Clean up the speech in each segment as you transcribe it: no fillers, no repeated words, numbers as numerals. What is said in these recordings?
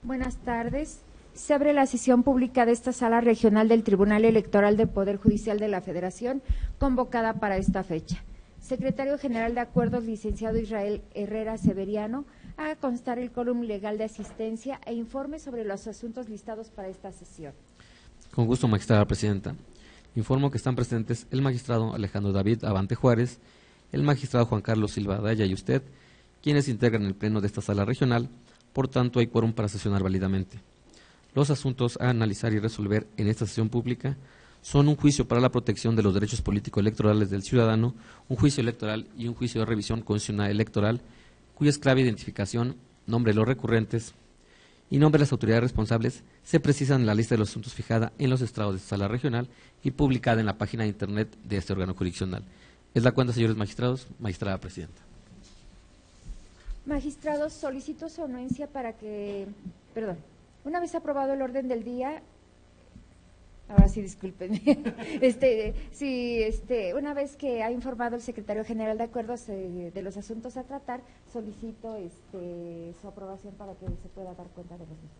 Buenas tardes. Se abre la sesión pública de esta Sala Regional del Tribunal Electoral del Poder Judicial de la Federación, convocada para esta fecha. Secretario General de Acuerdos, licenciado Israel Herrera Severiano, haga constar el quórum legal de asistencia e informe sobre los asuntos listados para esta sesión. Con gusto, magistrada presidenta. Informo que están presentes el magistrado Alejandro David Abante Juárez, el magistrado Juan Carlos Silva Daya y usted, quienes integran el pleno de esta Sala Regional. Por tanto, hay quórum para sesionar válidamente. Los asuntos a analizar y resolver en esta sesión pública son un juicio para la protección de los derechos político-electorales del ciudadano, un juicio electoral y un juicio de revisión constitucional electoral, cuya clave de identificación, nombre de los recurrentes y nombre de las autoridades responsables se precisan en la lista de los asuntos fijada en los estrados de esta Sala Regional y publicada en la página de internet de este órgano jurisdiccional. Es la cuenta, señores magistrados. Magistrada presidenta. Magistrados, solicito su anuencia para que, una vez aprobado el orden del día, ahora sí, discúlpenme, una vez que ha informado el secretario general de acuerdos de los asuntos a tratar, solicito su aprobación para que se pueda dar cuenta de los mismos.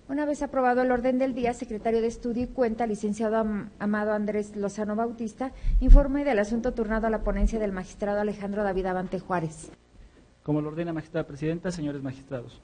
Una vez aprobado el orden del día, secretario de Estudio y Cuenta, licenciado Amado Andrés Lozano Bautista, informe del asunto turnado a la ponencia del magistrado Alejandro David Abante Juárez. Como lo ordena magistrada presidenta, señores magistrados,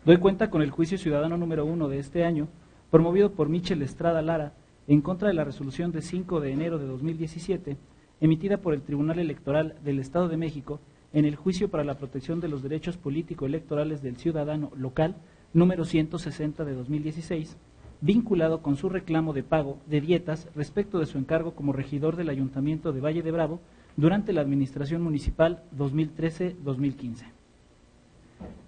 doy cuenta con el juicio ciudadano número 1 de este año, promovido por Michel Estrada Lara, en contra de la resolución de 5 de enero de 2017, emitida por el Tribunal Electoral del Estado de México, en el juicio para la protección de los derechos político-electorales del ciudadano local, número 160 de 2016, vinculado con su reclamo de pago de dietas respecto de su encargo como regidor del Ayuntamiento de Valle de Bravo durante la administración municipal 2013-2015.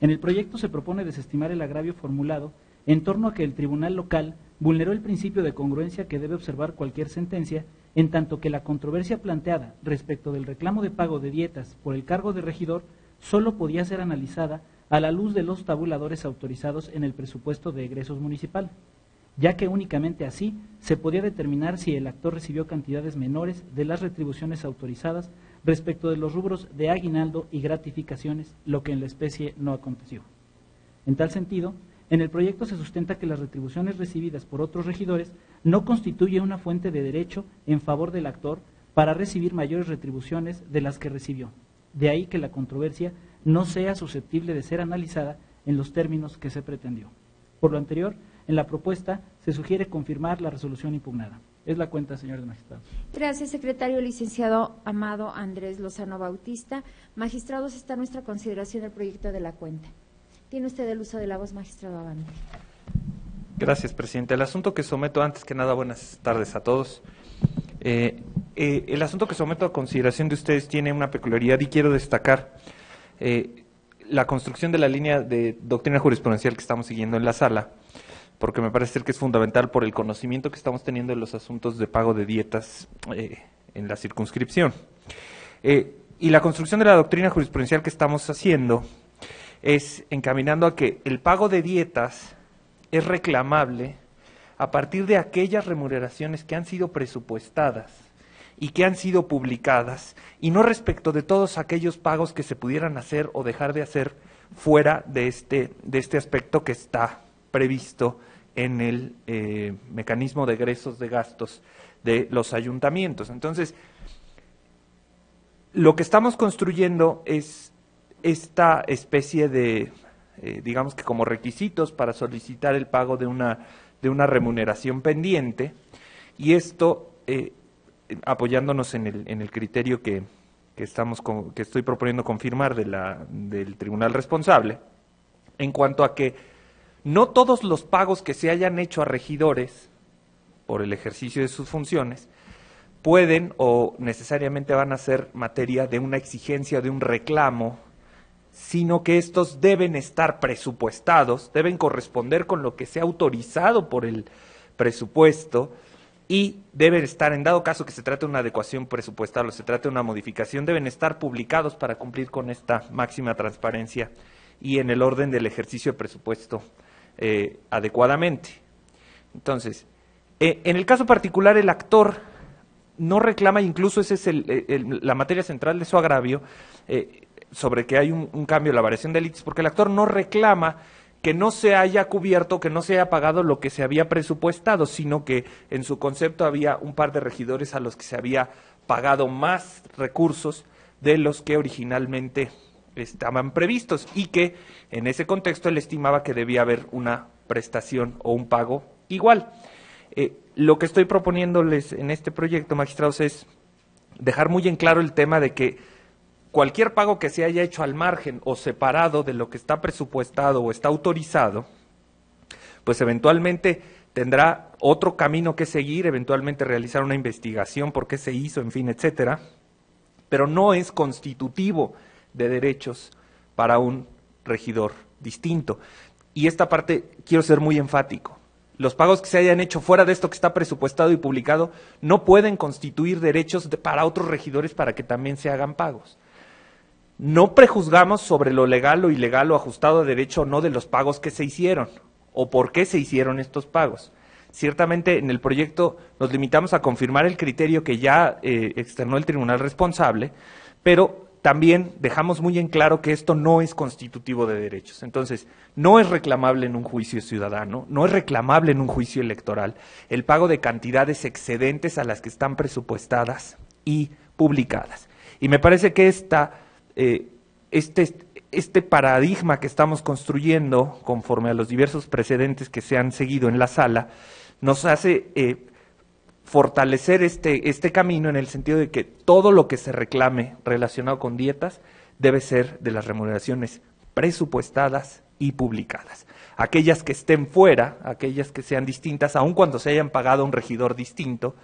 En el proyecto se propone desestimar el agravio formulado en torno a que el tribunal local vulneró el principio de congruencia que debe observar cualquier sentencia, en tanto que la controversia planteada respecto del reclamo de pago de dietas por el cargo de regidor solo podía ser analizada a la luz de los tabuladores autorizados en el presupuesto de egresos municipal, ya que únicamente así se podía determinar si el actor recibió cantidades menores de las retribuciones autorizadas respecto de los rubros de aguinaldo y gratificaciones, lo que en la especie no aconteció. En tal sentido, en el proyecto se sustenta que las retribuciones recibidas por otros regidores no constituye una fuente de derecho en favor del actor para recibir mayores retribuciones de las que recibió. De ahí que la controversia no sea susceptible de ser analizada en los términos que se pretendió. Por lo anterior, en la propuesta se sugiere confirmar la resolución impugnada. Es la cuenta, señores magistrados. Gracias, secretario. Licenciado Amado Andrés Lozano Bautista. Magistrados, está a nuestra consideración el proyecto de la cuenta. Tiene usted el uso de la voz, magistrado Abante. Gracias, presidente. El asunto que someto, antes que nada, buenas tardes a todos. El asunto que someto a consideración de ustedes tiene una peculiaridad y quiero destacar la construcción de la línea de doctrina jurisprudencial que estamos siguiendo en la sala, porque me parece ser que es fundamental por el conocimiento que estamos teniendo de los asuntos de pago de dietas en la circunscripción. Y la construcción de la doctrina jurisprudencial que estamos haciendo es encaminando a que el pago de dietas es reclamable a partir de aquellas remuneraciones que han sido presupuestadas y que han sido publicadas, y no respecto de todos aquellos pagos que se pudieran hacer o dejar de hacer fuera de este aspecto que está previsto en el mecanismo de egresos de gastos de los ayuntamientos. Entonces, lo que estamos construyendo es esta especie de, digamos que como requisitos para solicitar el pago de una remuneración pendiente, y esto apoyándonos en el criterio que estoy proponiendo confirmar del tribunal responsable, en cuanto a que no todos los pagos que se hayan hecho a regidores por el ejercicio de sus funciones pueden o necesariamente van a ser materia de una exigencia o de un reclamo, sino que estos deben estar presupuestados, deben corresponder con lo que sea autorizado por el presupuesto, y deben estar, en dado caso que se trate de una adecuación presupuestal o se trate de una modificación, deben estar publicados para cumplir con esta máxima transparencia y en el orden del ejercicio de presupuesto adecuadamente. Entonces, en el caso particular, el actor no reclama, incluso esa es la materia central de su agravio, sobre que hay un cambio, la variación de litis, porque el actor no reclama que no se haya cubierto, que no se haya pagado lo que se había presupuestado, sino que en su concepto había un par de regidores a los que se había pagado más recursos de los que originalmente estaban previstos, y que en ese contexto él estimaba que debía haber una prestación o un pago igual. Lo que estoy proponiéndoles en este proyecto, magistrados, es dejar muy en claro el tema de que cualquier pago que se haya hecho al margen o separado de lo que está presupuestado o está autorizado, pues eventualmente tendrá otro camino que seguir, eventualmente realizar una investigación por qué se hizo, en fin, etcétera, pero no es constitutivo de derechos para un regidor distinto. Y esta parte quiero ser muy enfático. Los pagos que se hayan hecho fuera de esto que está presupuestado y publicado no pueden constituir derechos para otros regidores para que también se hagan pagos. No prejuzgamos sobre lo legal o ilegal o ajustado a derecho o no de los pagos que se hicieron o por qué se hicieron estos pagos. Ciertamente en el proyecto nos limitamos a confirmar el criterio que ya externó el tribunal responsable, pero también dejamos muy en claro que esto no es constitutivo de derechos. Entonces, no es reclamable en un juicio ciudadano, no es reclamable en un juicio electoral el pago de cantidades excedentes a las que están presupuestadas y publicadas. Y me parece que este paradigma que estamos construyendo, conforme a los diversos precedentes que se han seguido en la sala, nos hace fortalecer este camino en el sentido de que todo lo que se reclame relacionado con dietas debe ser de las remuneraciones presupuestadas y publicadas. Aquellas que estén fuera, aquellas que sean distintas, aun cuando se hayan pagado a un regidor distinto,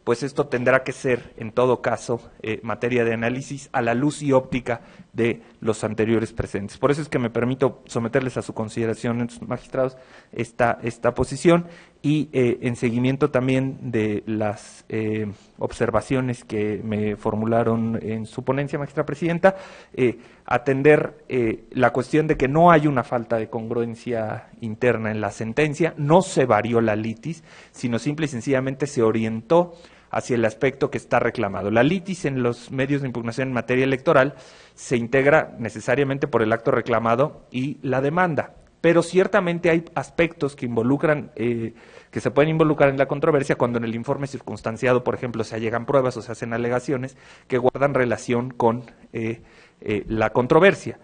pues esto tendrá que ser, en todo caso, materia de análisis a la luz y óptica de los anteriores presentes. Por eso es que me permito someterles a su consideración, magistrados, esta posición, y en seguimiento también de las observaciones que me formularon en su ponencia, magistrada presidenta, atender la cuestión de que no hay una falta de congruencia interna en la sentencia, no se varió la litis, sino simple y sencillamente se orientó hacia el aspecto que está reclamado. La litis en los medios de impugnación en materia electoral se integra necesariamente por el acto reclamado y la demanda, pero ciertamente hay aspectos que involucran, que se pueden involucrar en la controversia cuando en el informe circunstanciado, por ejemplo, se allegan pruebas o se hacen alegaciones que guardan relación con la controversia.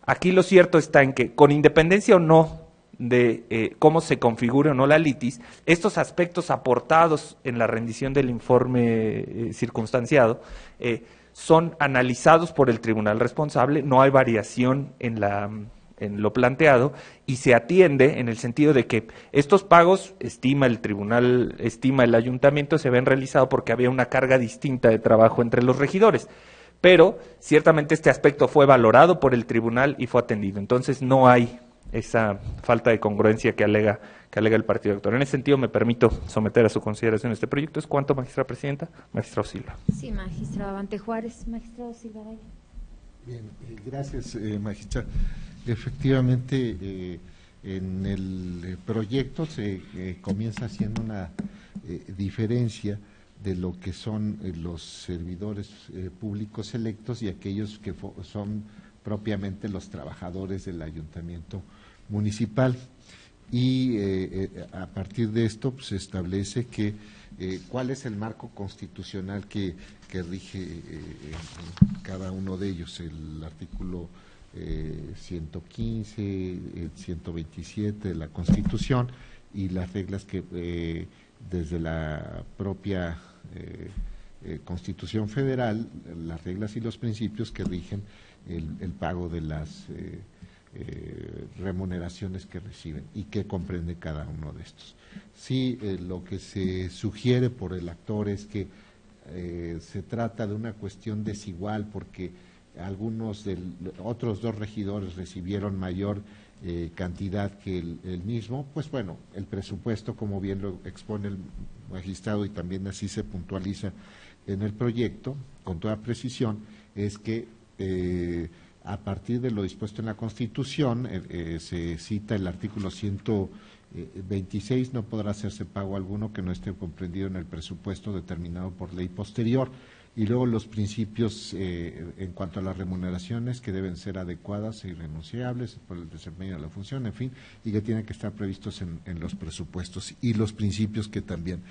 Aquí lo cierto está en que, con independencia o no de cómo se configure o no la litis, estos aspectos aportados en la rendición del informe circunstanciado son analizados por el tribunal responsable, no hay variación en lo planteado y se atiende en el sentido de que estos pagos, estima el tribunal, estima el ayuntamiento, se ven realizados porque había una carga distinta de trabajo entre los regidores, pero ciertamente este aspecto fue valorado por el tribunal y fue atendido, entonces no hay esa falta de congruencia que alega el partido actor. En ese sentido, me permito someter a su consideración este proyecto. ¿Es cuánto, magistrada presidenta? Magistrado Silva. Sí, magistrado Abante Juárez. Magistrado Silva. Bien, gracias, magistrada. Efectivamente, en el proyecto se comienza haciendo una diferencia de lo que son los servidores públicos electos y aquellos que son propiamente los trabajadores del ayuntamiento municipal. Y a partir de esto pues, se establece que cuál es el marco constitucional que rige cada uno de ellos, el artículo 115, el 127 de la Constitución y las reglas que desde la propia Constitución Federal, las reglas y los principios que rigen el pago de las remuneraciones que reciben y que comprende cada uno de estos. Sí, lo que se sugiere por el actor es que se trata de una cuestión desigual porque algunos otros dos regidores recibieron mayor cantidad que el mismo, pues bueno, el presupuesto, como bien lo expone el magistrado y también así se puntualiza en el proyecto, con toda precisión, es que a partir de lo dispuesto en la Constitución, se cita el artículo 126, no podrá hacerse pago alguno que no esté comprendido en el presupuesto determinado por ley posterior. Y luego los principios en cuanto a las remuneraciones, que deben ser adecuadas e irrenunciables por el desempeño de la función, en fin, y que tienen que estar previstos en los presupuestos, y los principios que también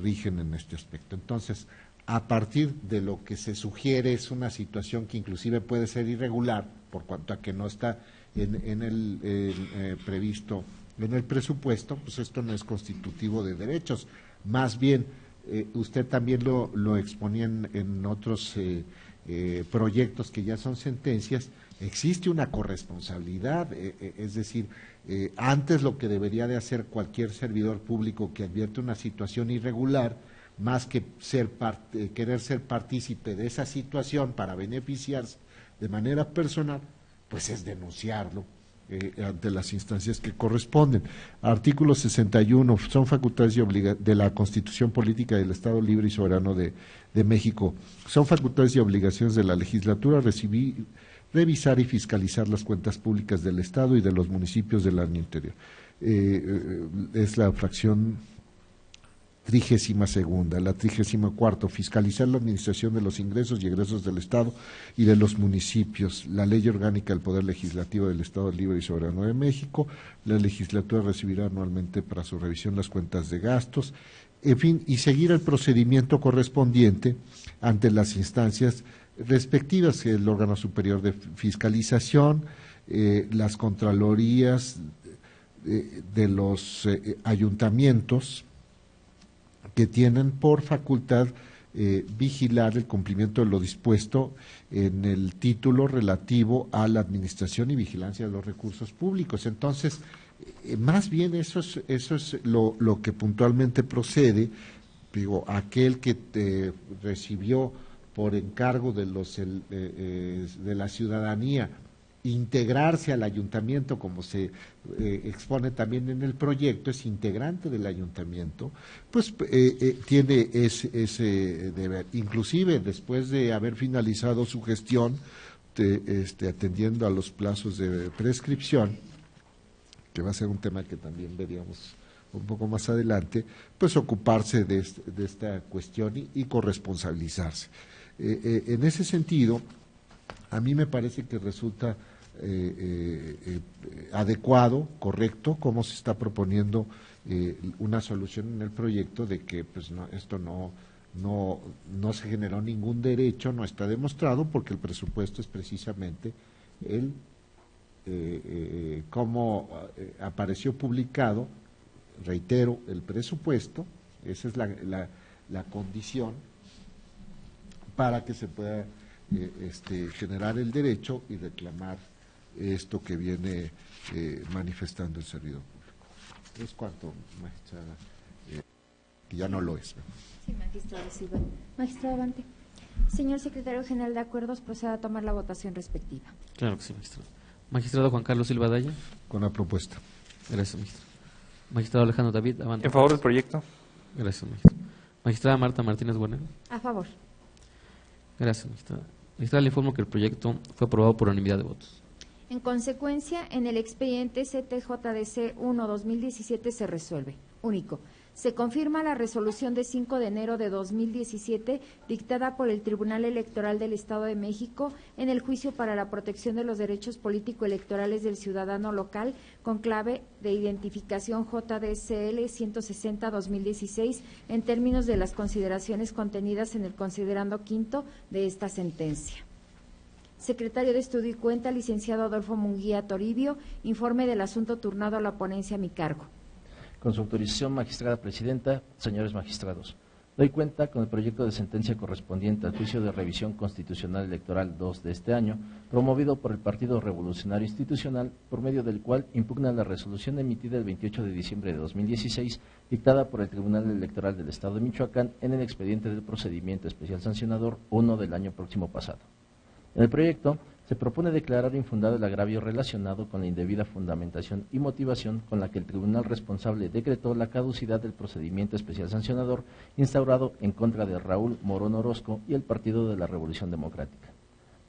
rigen en este aspecto. Entonces, a partir de lo que se sugiere, es una situación que inclusive puede ser irregular, por cuanto a que no está en el previsto en el presupuesto, pues esto no es constitutivo de derechos, más bien usted también lo exponía en otros proyectos que ya son sentencias, existe una corresponsabilidad, es decir, antes lo que debería de hacer cualquier servidor público que advierte una situación irregular, más que querer ser partícipe de esa situación para beneficiarse de manera personal, pues es denunciarlo ante las instancias que corresponden. Artículo 61, son facultades de la Constitución Política del Estado Libre y Soberano de México. Son facultades y obligaciones de la legislatura revisar y fiscalizar las cuentas públicas del Estado y de los municipios del año interior. Es la fracción 32ª, la 34ª, fiscalizar la administración de los ingresos y egresos del Estado y de los municipios, la Ley Orgánica del Poder Legislativo del Estado Libre y Soberano de México, la legislatura recibirá anualmente para su revisión las cuentas de gastos, en fin, y seguir el procedimiento correspondiente ante las instancias respectivas, el órgano superior de fiscalización, las contralorías de los ayuntamientos, que tienen por facultad vigilar el cumplimiento de lo dispuesto en el título relativo a la administración y vigilancia de los recursos públicos. Entonces, más bien eso es lo que puntualmente procede. Digo, aquel que recibió por encargo de la ciudadanía integrarse al ayuntamiento, como se expone también en el proyecto, es integrante del ayuntamiento, pues tiene ese deber. Inclusive después de haber finalizado su gestión, atendiendo a los plazos de prescripción, que va a ser un tema que también veríamos un poco más adelante, pues ocuparse de esta cuestión y corresponsabilizarse. En ese sentido, a mí me parece que resulta adecuado, correcto, cómo se está proponiendo una solución en el proyecto de que pues esto no se generó ningún derecho, no está demostrado, porque el presupuesto es precisamente cómo apareció publicado, reitero, el presupuesto, esa es la condición para que se pueda generar el derecho y reclamar esto que viene manifestando el servidor público. Es cuanto, magistrada, que ya no lo es. Sí, magistrado Silva. Magistrado Abante. Señor secretario general de Acuerdos, proceda a tomar la votación respectiva. Claro que sí, magistrado. Magistrado Juan Carlos Silva Daya. Con la propuesta. Gracias, magistrado. Magistrado Alejandro David Avante. En favor del proyecto. Gracias, magistrado. Magistrada Marta Martínez Guarnero. A favor. Gracias, magistrada. Magistrada, le informo que el proyecto fue aprobado por unanimidad de votos. En consecuencia, en el expediente CTJDC 1-2017 se resuelve. Único. Se confirma la resolución de 5 de enero de 2017 dictada por el Tribunal Electoral del Estado de México en el juicio para la protección de los derechos político-electorales del ciudadano local con clave de identificación JDCL 160-2016 en términos de las consideraciones contenidas en el considerando quinto de esta sentencia. Secretario de Estudio y Cuenta, licenciado Adolfo Munguía Toribio, informe del asunto turnado a la ponencia a mi cargo. Con su autorización, magistrada presidenta, señores magistrados, doy cuenta con el proyecto de sentencia correspondiente al juicio de revisión constitucional electoral 2 de este año, promovido por el Partido Revolucionario Institucional, por medio del cual impugna la resolución emitida el 28 de diciembre de 2016, dictada por el Tribunal Electoral del Estado de Michoacán en el expediente del procedimiento especial sancionador 1 del año próximo pasado. En el proyecto se propone declarar infundado el agravio relacionado con la indebida fundamentación y motivación con la que el tribunal responsable decretó la caducidad del procedimiento especial sancionador instaurado en contra de Raúl Morón Orozco y el Partido de la Revolución Democrática.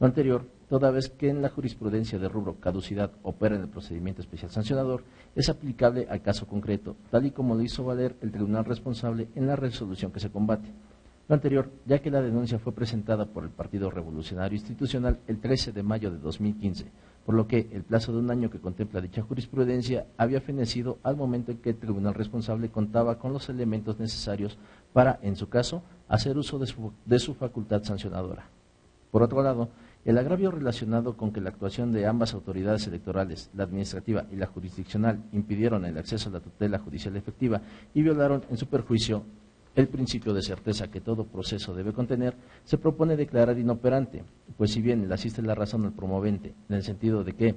Lo anterior, toda vez que en la jurisprudencia de rubro caducidad opera en el procedimiento especial sancionador, es aplicable al caso concreto, tal y como lo hizo valer el tribunal responsable en la resolución que se combate. Lo anterior, ya que la denuncia fue presentada por el Partido Revolucionario Institucional el 13 de mayo de 2015, por lo que el plazo de un año que contempla dicha jurisprudencia había fenecido al momento en que el tribunal responsable contaba con los elementos necesarios para, en su caso, hacer uso de su facultad sancionadora. Por otro lado, el agravio relacionado con que la actuación de ambas autoridades electorales, la administrativa y la jurisdiccional, impidieron el acceso a la tutela judicial efectiva y violaron en su perjuicio el principio de certeza que todo proceso debe contener, se propone declarar inoperante, pues si bien le asiste la razón al promovente, en el sentido de que,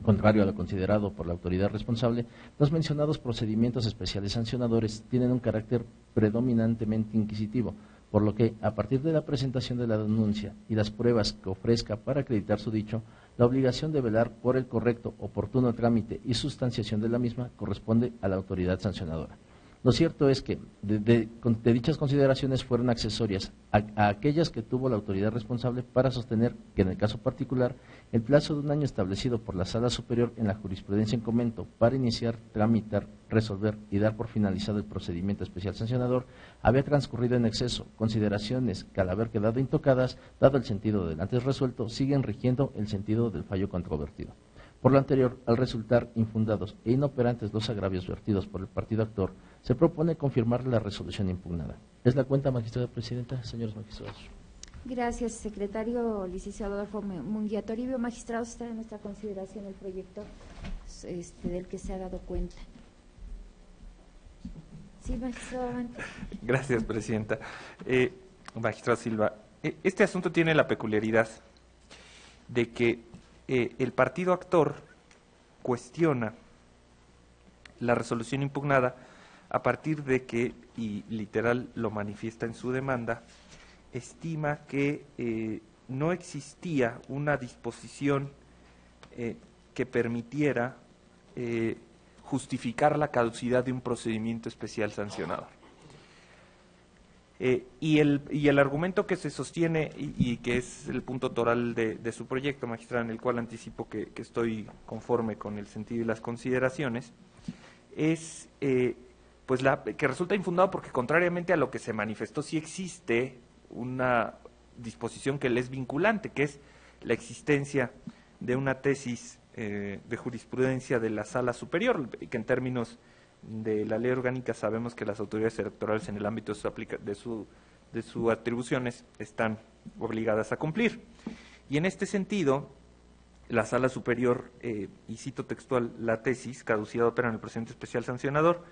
contrario a lo considerado por la autoridad responsable, los mencionados procedimientos especiales sancionadores tienen un carácter predominantemente inquisitivo, por lo que, a partir de la presentación de la denuncia y las pruebas que ofrezca para acreditar su dicho, la obligación de velar por el correcto, oportuno trámite y sustanciación de la misma corresponde a la autoridad sancionadora. Lo cierto es que de dichas consideraciones fueron accesorias a aquellas que tuvo la autoridad responsable para sostener que en el caso particular el plazo de un año establecido por la Sala Superior en la jurisprudencia en comento para iniciar, tramitar, resolver y dar por finalizado el procedimiento especial sancionador había transcurrido en exceso, consideraciones que al haber quedado intocadas, dado el sentido del antes resuelto, siguen rigiendo el sentido del fallo controvertido. Por lo anterior, al resultar infundados e inoperantes los agravios vertidos por el partido actor, se propone confirmar la resolución impugnada. Es la cuenta, magistrada presidenta, señores magistrados. Gracias, secretario licenciado Adolfo Munguía Toribio. Magistrados, está en nuestra consideración el proyecto del que se ha dado cuenta. Sí, magistrado, adelante. Gracias, presidenta. Magistrado Silva, este asunto tiene la peculiaridad de que el partido actor cuestiona la resolución impugnada a partir de que, y literal lo manifiesta en su demanda, estima que no existía una disposición que permitiera justificar la caducidad de un procedimiento especial sancionador. Y el argumento que se sostiene y que es el punto toral de su proyecto, magistrada, en el cual anticipo que estoy conforme con el sentido y las consideraciones, es pues que resulta infundado porque, contrariamente a lo que se manifestó, sí existe una disposición que le es vinculante, que es la existencia de una tesis de jurisprudencia de la Sala Superior, que en términos de la ley orgánica sabemos que las autoridades electorales en el ámbito de sus atribuciones están obligadas a cumplir. Y en este sentido, la Sala Superior, y cito textual la tesis, caducidad opera en el procedimiento especial sancionador,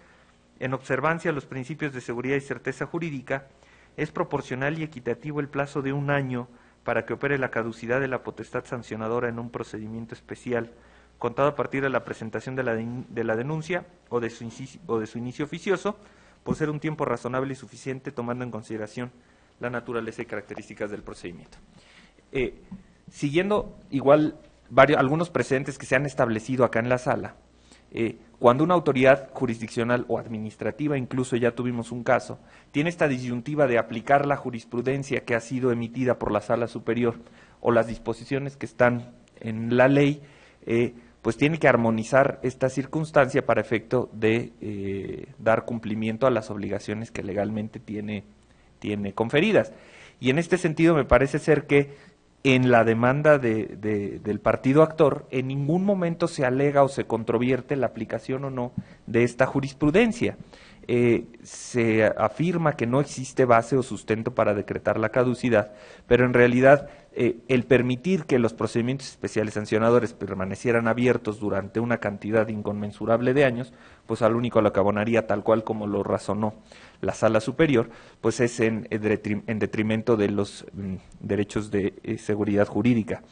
en observancia a los principios de seguridad y certeza jurídica, es proporcional y equitativo el plazo de un año para que opere la caducidad de la potestad sancionadora en un procedimiento especial, contado a partir de la presentación de la denuncia o de su inicio oficioso, por ser un tiempo razonable y suficiente, tomando en consideración la naturaleza y características del procedimiento. Siguiendo igual algunos precedentes que se han establecido acá en la sala, cuando una autoridad jurisdiccional o administrativa, incluso ya tuvimos un caso, tiene esta disyuntiva de aplicar la jurisprudencia que ha sido emitida por la Sala Superior o las disposiciones que están en la ley, pues tiene que armonizar esta circunstancia para efecto de dar cumplimiento a las obligaciones que legalmente tiene conferidas. Y en este sentido me parece ser que en la demanda del partido actor en ningún momento se alega o se controvierte la aplicación o no de esta jurisprudencia. Se afirma que no existe base o sustento para decretar la caducidad, pero en realidad el permitir que los procedimientos especiales sancionadores permanecieran abiertos durante una cantidad inconmensurable de años, pues al único a lo que abonaría, tal cual como lo razonó la Sala Superior, pues es en detrimento de los derechos de seguridad jurídica.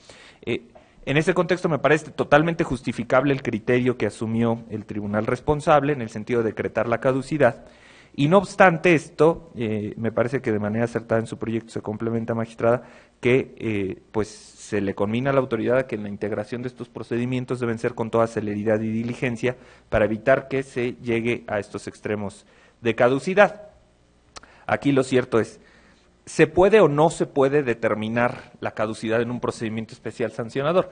En este contexto me parece totalmente justificable el criterio que asumió el tribunal responsable en el sentido de decretar la caducidad, y no obstante esto, me parece que de manera acertada en su proyecto se complementa, magistrada, que pues se le conmina a la autoridad a que en la integración de estos procedimientos deben ser con toda celeridad y diligencia para evitar que se llegue a estos extremos de caducidad. Aquí lo cierto es, ¿se puede o no se puede determinar la caducidad en un procedimiento especial sancionador?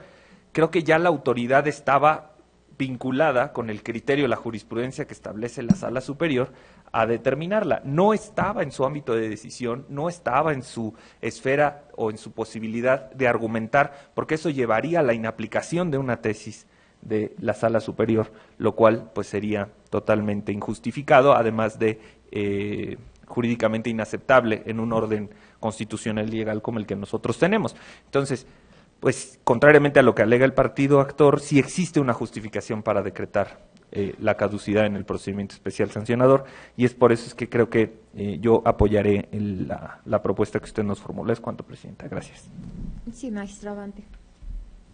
Creo que ya la autoridad estaba vinculada con el criterio, la jurisprudencia que establece la Sala Superior a determinarla. No estaba en su ámbito de decisión, no estaba en su esfera o en su posibilidad de argumentar, porque eso llevaría a la inaplicación de una tesis de la Sala Superior, lo cual pues sería totalmente injustificado, además de jurídicamente inaceptable en un orden constitucional y legal como el que nosotros tenemos. Entonces, pues contrariamente a lo que alega el partido actor, sí existe una justificación para decretar la caducidad en el procedimiento especial sancionador, y es por eso es que creo que yo apoyaré la propuesta que usted nos formuló. Es cuanto, Presidenta. Gracias. Sí, magistrado Abante.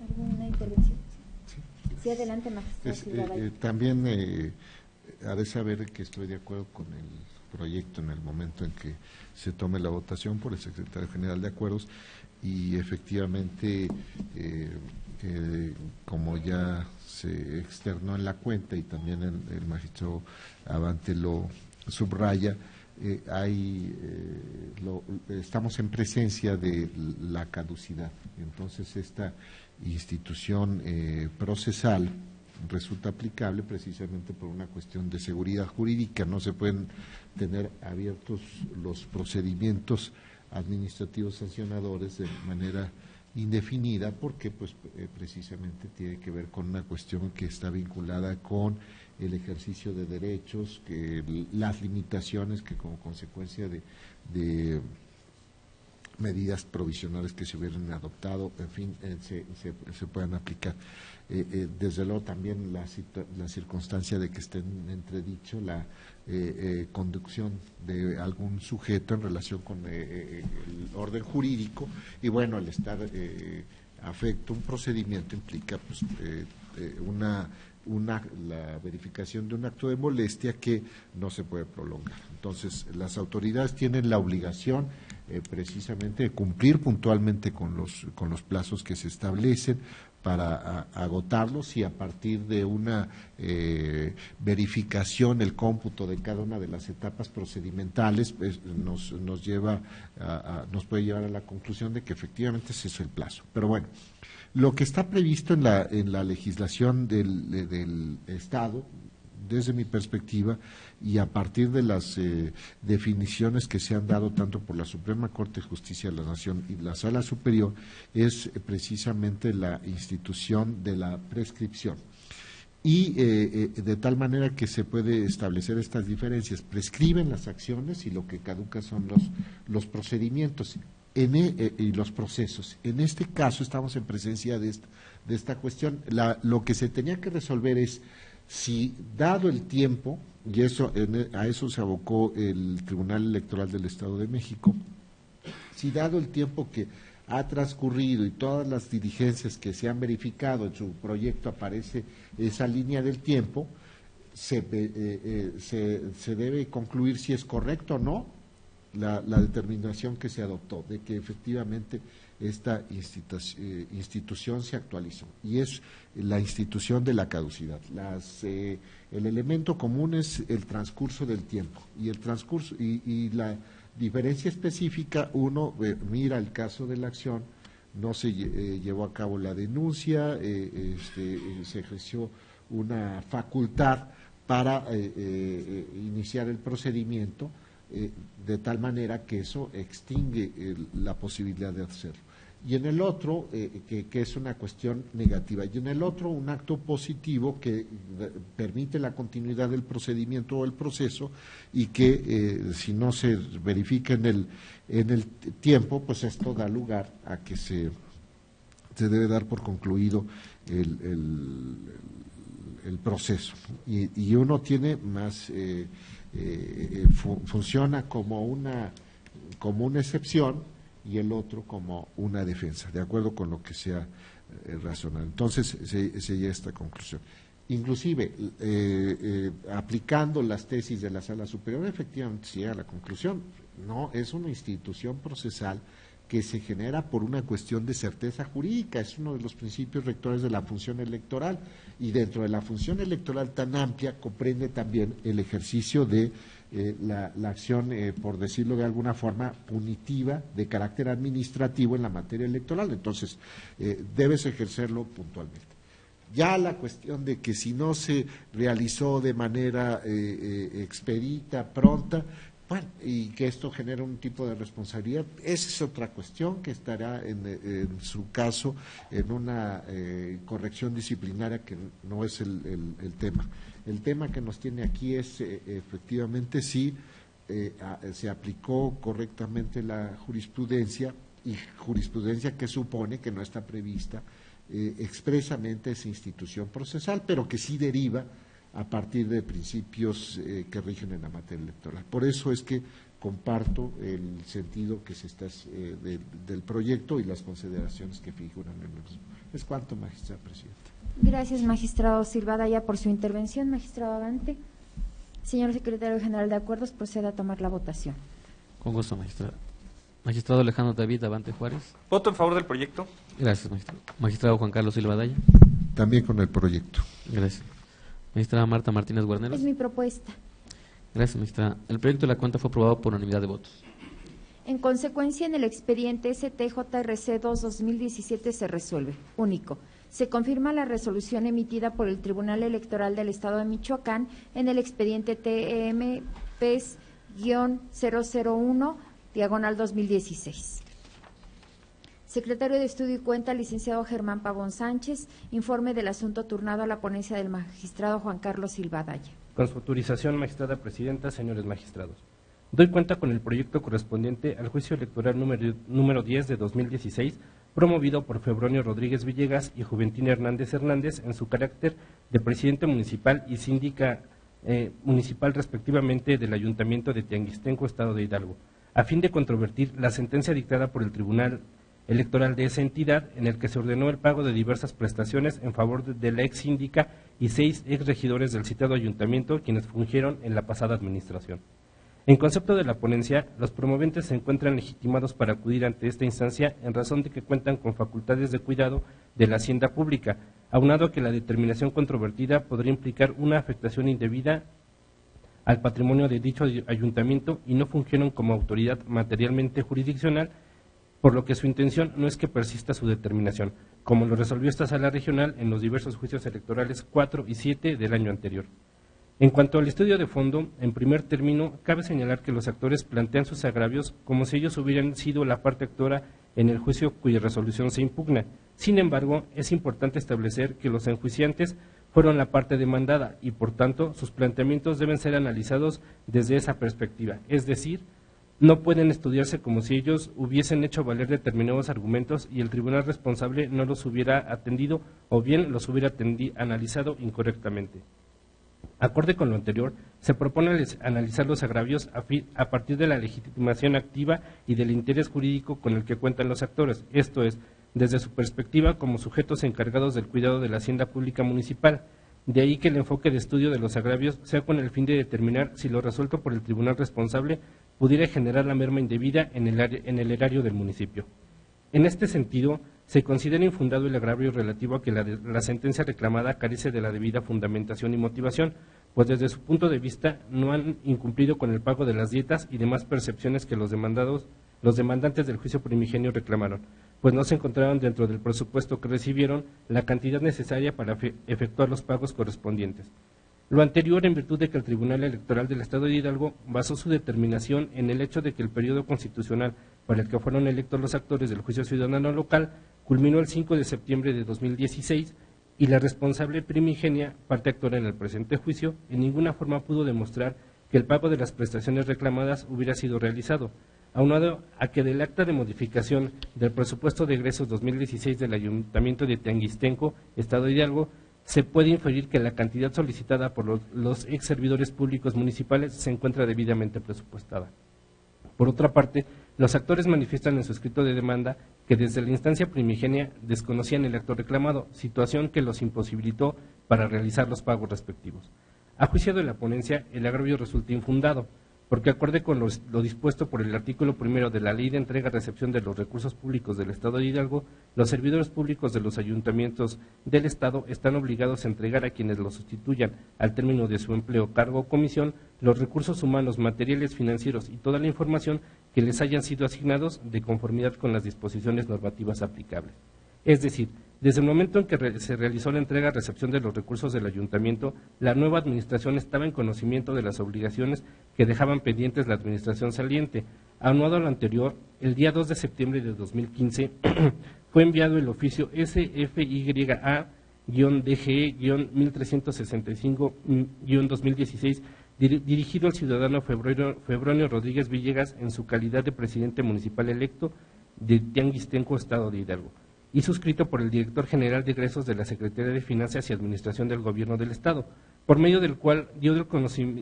¿Alguna intervención? Sí, adelante, magistrado. También haré saber que estoy de acuerdo con el proyecto en el momento en que se tome la votación por el secretario general de Acuerdos, y efectivamente, como ya se externó en la cuenta y también el magistrado Abante lo subraya, estamos en presencia de la caducidad. Entonces, esta institución procesal resulta aplicable precisamente por una cuestión de seguridad jurídica. No se pueden tener abiertos los procedimientos administrativos sancionadores de manera indefinida, porque pues precisamente tiene que ver con una cuestión que está vinculada con el ejercicio de derechos, las limitaciones que como consecuencia de medidas provisionales que se hubieran adoptado, en fin, se puedan aplicar. Desde luego también la circunstancia de que esté en entredicho la conducción de algún sujeto en relación con el orden jurídico, y bueno, al estar afecto un procedimiento implica pues la verificación de un acto de molestia que no se puede prolongar. Entonces, las autoridades tienen la obligación precisamente de cumplir puntualmente con los plazos que se establecen para agotarlos, y a partir de una verificación, el cómputo de cada una de las etapas procedimentales pues, nos puede llevar a la conclusión de que efectivamente ese es el plazo. Pero bueno, lo que está previsto en la legislación del Estado, desde mi perspectiva, y a partir de las definiciones que se han dado tanto por la Suprema Corte de Justicia de la Nación y la Sala Superior, es precisamente la institución de la prescripción. Y de tal manera que se puede establecer estas diferencias. Prescriben las acciones y lo que caduca son los procedimientos y los procesos. En este caso estamos en presencia de esta cuestión. Lo que se tenía que resolver es si, dado el tiempo, y a eso se abocó el Tribunal Electoral del Estado de México, si dado el tiempo que ha transcurrido y todas las diligencias que se han verificado en su proyecto aparece esa línea del tiempo, se debe concluir si es correcto o no la determinación que se adoptó, de que efectivamente esta institución se actualizó, y es la institución de la caducidad. El elemento común es el transcurso del tiempo, y el transcurso y la diferencia específica, uno mira el caso de la acción, no se llevó a cabo la denuncia, se ejerció una facultad para iniciar el procedimiento, de tal manera que eso extingue la posibilidad de hacerlo. Y en el otro, que es una cuestión negativa, y en el otro un acto positivo que permite la continuidad del procedimiento o el proceso, y que si no se verifica en el tiempo, pues esto da lugar a que se debe dar por concluido el proceso, y uno tiene más funciona como una excepción, y el otro como una defensa, de acuerdo con lo que sea razonable. Entonces se llega a esta conclusión. Inclusive, aplicando las tesis de la Sala Superior, efectivamente se llega a la conclusión, no, es una institución procesal que se genera por una cuestión de certeza jurídica, es uno de los principios rectores de la función electoral, y dentro de la función electoral tan amplia comprende también el ejercicio de la acción, por decirlo de alguna forma, punitiva de carácter administrativo en la materia electoral. Entonces, debes ejercerlo puntualmente. Ya la cuestión de que si no se realizó de manera expedita, pronta, bueno, y que esto genera un tipo de responsabilidad, esa es otra cuestión que estará en su caso en una corrección disciplinaria, que no es el tema. El tema que nos tiene aquí es efectivamente si se aplicó correctamente la jurisprudencia, y jurisprudencia que supone que no está prevista expresamente esa institución procesal, pero que sí deriva a partir de principios que rigen en la materia electoral. Por eso es que comparto el sentido que se está del proyecto y las consideraciones que figuran en el mismo. Es cuanto, magistrada presidenta. Gracias, magistrado Silva Daya, por su intervención. Magistrado Abante. Señor secretario general de Acuerdos, proceda a tomar la votación. Con gusto, magistrado. Magistrado Alejandro David Abante Juárez. Voto en favor del proyecto. Gracias, magistrado. Magistrado Juan Carlos Silva Daya. También con el proyecto. Gracias. Magistrada Marta Martínez Guarneros. Es mi propuesta. Gracias, magistrada. El proyecto de la cuenta fue aprobado por unanimidad de votos. En consecuencia, en el expediente STJRC 2-2017 se resuelve. Único. Se confirma la resolución emitida por el Tribunal Electoral del Estado de Michoacán en el expediente TEM-PES-001/2016. Secretario de Estudio y Cuenta, licenciado Germán Pavón Sánchez, informe del asunto turnado a la ponencia del magistrado Juan Carlos Silva Daya. Con su autorización, magistrada presidenta, señores magistrados. Doy cuenta con el proyecto correspondiente al juicio electoral número 10 de 2016, promovido por Febronio Rodríguez Villegas y Juventina Hernández Hernández en su carácter de presidente municipal y síndica municipal respectivamente del Ayuntamiento de Tianguistenco, Estado de Hidalgo, a fin de controvertir la sentencia dictada por el Tribunal Electoral de esa entidad, en el que se ordenó el pago de diversas prestaciones en favor de la ex síndica y 6 ex regidores del citado ayuntamiento, quienes fungieron en la pasada administración. En concepto de la ponencia, los promoventes se encuentran legitimados para acudir ante esta instancia en razón de que cuentan con facultades de cuidado de la hacienda pública, aunado a que la determinación controvertida podría implicar una afectación indebida al patrimonio de dicho ayuntamiento y no fungieron como autoridad materialmente jurisdiccional, por lo que su intención no es que persista su determinación, como lo resolvió esta sala regional en los diversos juicios electorales 4 y 7 del año anterior. En cuanto al estudio de fondo, en primer término, cabe señalar que los actores plantean sus agravios como si ellos hubieran sido la parte actora en el juicio cuya resolución se impugna. Sin embargo, es importante establecer que los enjuiciantes fueron la parte demandada y, por tanto, sus planteamientos deben ser analizados desde esa perspectiva, es decir, no pueden estudiarse como si ellos hubiesen hecho valer determinados argumentos y el tribunal responsable no los hubiera atendido o bien los hubiera analizado incorrectamente. Acorde con lo anterior, se propone analizar los agravios a partir de la legitimación activa y del interés jurídico con el que cuentan los actores, esto es, desde su perspectiva como sujetos encargados del cuidado de la hacienda pública municipal. De ahí que el enfoque de estudio de los agravios sea con el fin de determinar si lo resuelto por el tribunal responsable pudiera generar la merma indebida en el erario del municipio. En este sentido, se considera infundado el agravio relativo a que la sentencia reclamada carece de la debida fundamentación y motivación, pues desde su punto de vista no han incumplido con el pago de las dietas y demás percepciones que los demandantes del juicio primigenio reclamaron, pues no se encontraron dentro del presupuesto que recibieron la cantidad necesaria para efectuar los pagos correspondientes. Lo anterior en virtud de que el Tribunal Electoral del Estado de Hidalgo basó su determinación en el hecho de que el periodo constitucional para el que fueron electos los actores del juicio ciudadano local culminó el 5 de septiembre de 2016 y la responsable primigenia, parte actora en el presente juicio, en ninguna forma pudo demostrar que el pago de las prestaciones reclamadas hubiera sido realizado, aunado a que del acta de modificación del presupuesto de egresos 2016 del Ayuntamiento de Tianguistenco, Estado de Hidalgo, se puede inferir que la cantidad solicitada por los ex servidores públicos municipales se encuentra debidamente presupuestada. Por otra parte, los actores manifiestan en su escrito de demanda que desde la instancia primigenia desconocían el acto reclamado, situación que los imposibilitó para realizar los pagos respectivos. A juicio de la ponencia, el agravio resulta infundado, porque acorde con lo dispuesto por el artículo 1 de la Ley de Entrega-Recepción de los Recursos Públicos del Estado de Hidalgo, los servidores públicos de los ayuntamientos del Estado están obligados a entregar a quienes los sustituyan al término de su empleo, cargo o comisión los recursos humanos, materiales, financieros y toda la información que les hayan sido asignados de conformidad con las disposiciones normativas aplicables. Es decir, desde el momento en que se realizó la entrega-recepción de los recursos del ayuntamiento, la nueva administración estaba en conocimiento de las obligaciones que dejaban pendientes la administración saliente. Aunado a lo anterior, el día 2 de septiembre de 2015 fue enviado el oficio SFYA-DGE-1365-2016 dirigido al ciudadano Febronio Rodríguez Villegas en su calidad de presidente municipal electo de Tianguistenco, Estado de Hidalgo, y suscrito por el director general de egresos de la Secretaría de Finanzas y Administración del Gobierno del Estado, por medio del cual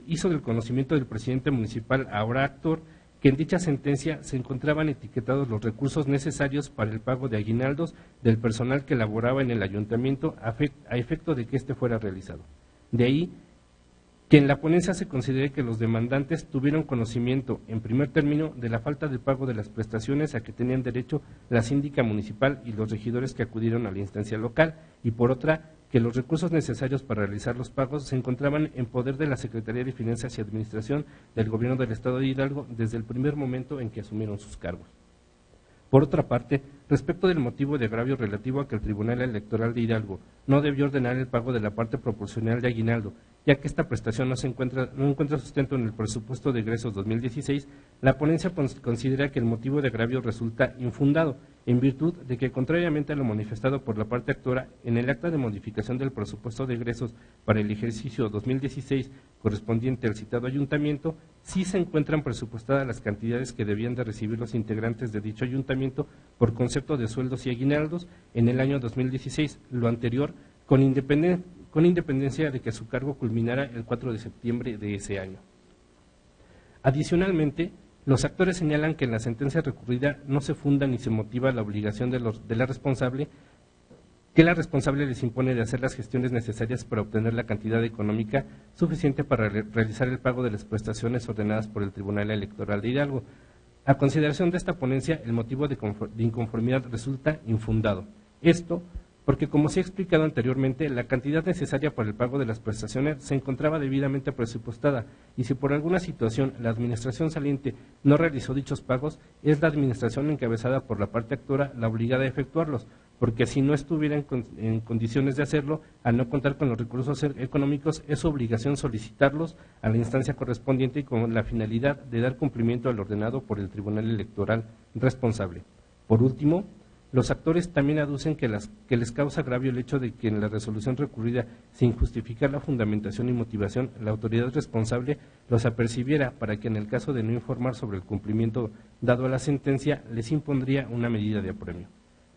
hizo del conocimiento del presidente municipal, ahora actor, que en dicha sentencia se encontraban etiquetados los recursos necesarios para el pago de aguinaldos del personal que laboraba en el ayuntamiento a efecto de que éste fuera realizado. De ahí que en la ponencia se considere que los demandantes tuvieron conocimiento, en primer término, de la falta de pago de las prestaciones a que tenían derecho la síndica municipal y los regidores que acudieron a la instancia local, y por otra, que los recursos necesarios para realizar los pagos se encontraban en poder de la Secretaría de Finanzas y Administración del Gobierno del Estado de Hidalgo desde el primer momento en que asumieron sus cargos. Por otra parte, respecto del motivo de agravio relativo a que el Tribunal Electoral de Hidalgo no debió ordenar el pago de la parte proporcional de aguinaldo, ya que esta prestación no encuentra sustento en el presupuesto de egresos 2016, la ponencia considera que el motivo de agravio resulta infundado, en virtud de que, contrariamente a lo manifestado por la parte actora, en el acta de modificación del presupuesto de egresos para el ejercicio 2016 correspondiente al citado ayuntamiento, sí se encuentran presupuestadas las cantidades que debían de recibir los integrantes de dicho ayuntamiento por concepto de sueldos y aguinaldos en el año 2016, lo anterior con independencia de que su cargo culminara el 4 de septiembre de ese año. Adicionalmente, los actores señalan que en la sentencia recurrida no se funda ni se motiva la obligación de la responsable, que la responsable les impone de hacer las gestiones necesarias para obtener la cantidad económica suficiente para realizar el pago de las prestaciones ordenadas por el Tribunal Electoral de Hidalgo. A consideración de esta ponencia, el motivo de inconformidad resulta infundado. Esto porque, como se ha explicado anteriormente, la cantidad necesaria para el pago de las prestaciones se encontraba debidamente presupuestada, y si por alguna situación la administración saliente no realizó dichos pagos, es la administración encabezada por la parte actora la obligada a efectuarlos, porque si no estuviera en condiciones de hacerlo, al no contar con los recursos económicos, es su obligación solicitarlos a la instancia correspondiente y con la finalidad de dar cumplimiento al ordenado por el Tribunal Electoral responsable. Por último, los actores también aducen que les causa agravio el hecho de que en la resolución recurrida, sin justificar la fundamentación y motivación, la autoridad responsable los apercibiera para que en el caso de no informar sobre el cumplimiento dado a la sentencia, les impondría una medida de apremio.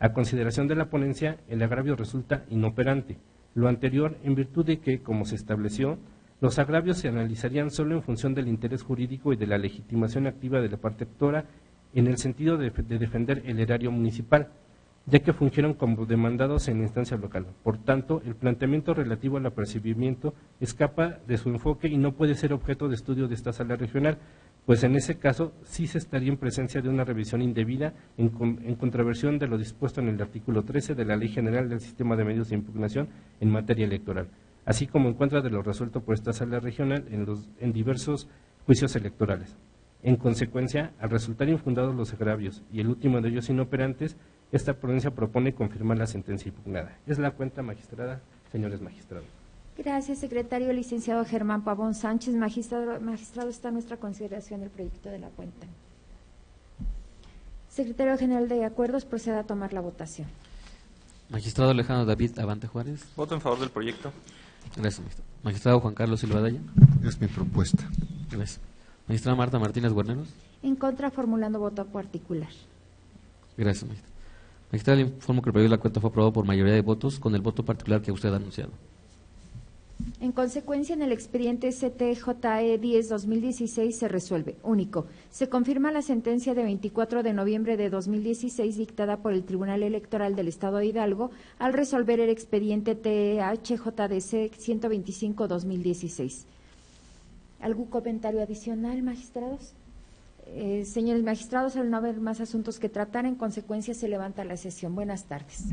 A consideración de la ponencia, el agravio resulta inoperante. Lo anterior, en virtud de que, como se estableció, los agravios se analizarían solo en función del interés jurídico y de la legitimación activa de la parte actora en el sentido de defender el erario municipal, ya que fungieron como demandados en la instancia local. Por tanto, el planteamiento relativo al apercibimiento escapa de su enfoque y no puede ser objeto de estudio de esta sala regional, pues en ese caso sí se estaría en presencia de una revisión indebida en contraversión de lo dispuesto en el artículo 13 de la Ley General del Sistema de Medios de Impugnación en materia electoral, así como en contra de lo resuelto por esta sala regional en diversos juicios electorales. En consecuencia, al resultar infundados los agravios y el último de ellos inoperantes, esta ponencia propone confirmar la sentencia impugnada. Es la cuenta, magistrada, señores magistrados. Gracias, secretario. Licenciado Germán Pavón Sánchez, magistrado, está a nuestra consideración el proyecto de la cuenta. Secretario General de Acuerdos, proceda a tomar la votación. Magistrado Alejandro David Abante Juárez. Voto en favor del proyecto. Gracias, magistrado. Magistrado Juan Carlos Silva Daya. Es mi propuesta. Gracias. Magistrada Marta Martínez Guarneros. En contra, formulando voto particular. Gracias, magistrado. Magistrado, le informo que el proyecto de la cuenta fue aprobado por mayoría de votos con el voto particular que usted ha anunciado. En consecuencia, en el expediente STJE 10-2016 se resuelve. Único. Se confirma la sentencia de 24 de noviembre de 2016 dictada por el Tribunal Electoral del Estado de Hidalgo al resolver el expediente THJDC 125-2016. ¿Algún comentario adicional, magistrados? Señores magistrados, al no haber más asuntos que tratar, en consecuencia se levanta la sesión. Buenas tardes.